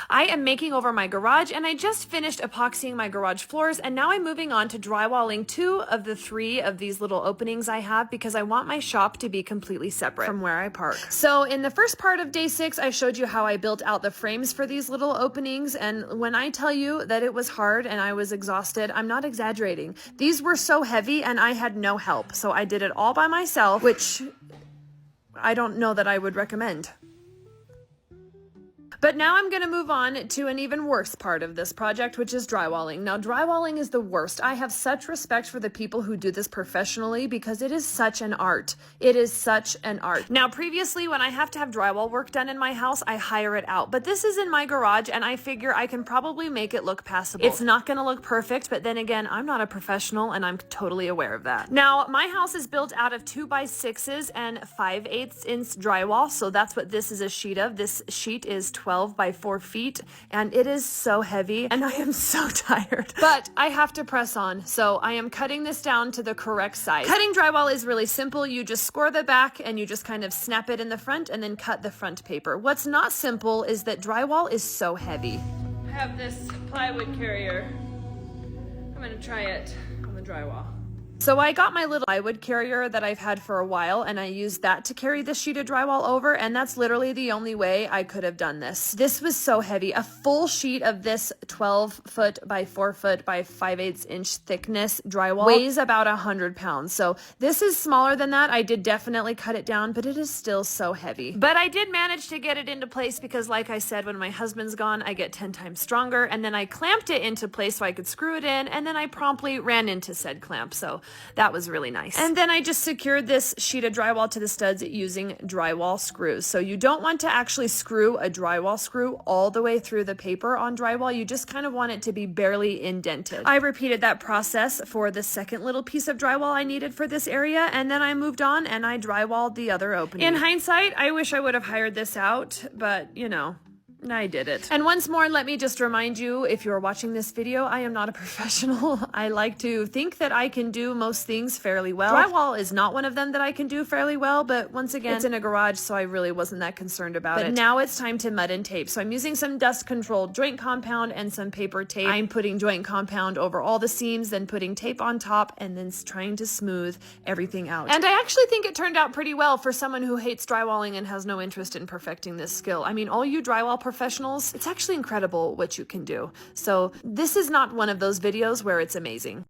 I am making over my garage, and I just finished epoxying my garage floors, and now I'm moving on to drywalling 2 of the 3 of these little openings I have because I want my shop to be completely separate from where I park. So in the first part of day 6, I showed you how I built out the frames for these little openings, and when I tell you that it was hard and I was exhausted, I'm not exaggerating. These were so heavy and I had no help, so I did it all by myself, which I don't know that I would recommend. But now I'm going to move on to an even worse part of this project, which is drywalling. Now, drywalling is the worst. I have such respect for the people who do this professionally because it is such an art. It is such an art. Now, previously, when I have to have drywall work done in my house, I hire it out. But this is in my garage, and I figure I can probably make it look passable. It's not going to look perfect, but then again, I'm not a professional, and I'm totally aware of that. Now, my house is built out of 2x6s and 5/8 inch drywall, so that's what this is a sheet of. This sheet is 12 by 4 feet, and it is so heavy, and I am so tired. But I have to press on, so I am cutting this down to the correct size. Cutting drywall is really simple. You just score the back, and you just kind of snap it in the front, and then cut the front paper. What's not simple is that drywall is so heavy. I have this plywood carrier. I'm gonna try it on the drywall. So I got my little plywood carrier that I've had for a while, and I used that to carry this sheet of drywall over, and that's literally the only way I could have done this. This was so heavy. A full sheet of this 12 foot by 4 foot by 5/8 inch thickness drywall weighs about 100 pounds. So this is smaller than that. I did definitely cut it down, but it is still so heavy. But I did manage to get it into place because, like I said, when my husband's gone, I get 10 times stronger, and then I clamped it into place so I could screw it in, and then I promptly ran into said clamp. So that was really nice. And then I just secured this sheet of drywall to the studs using drywall screws. So you don't want to actually screw a drywall screw all the way through the paper on drywall. You just kind of want it to be barely indented. I repeated that process for the second little piece of drywall I needed for this area, and then I moved on and I drywalled the other opening. In hindsight, I wish I would have hired this out, but you know, I did it. And once more, let me just remind you, if you're watching this video, I am not a professional. I like to think that I can do most things fairly well. Drywall is not one of them that I can do fairly well, but once again, it's in a garage, so I really wasn't that concerned about it. But now it's time to mud and tape. So I'm using some dust-controlled joint compound and some paper tape. I'm putting joint compound over all the seams, then putting tape on top, and then trying to smooth everything out. And I actually think it turned out pretty well for someone who hates drywalling and has no interest in perfecting this skill. I mean, all you drywall professionals, it's actually incredible what you can do. So this is not one of those videos where it's amazing.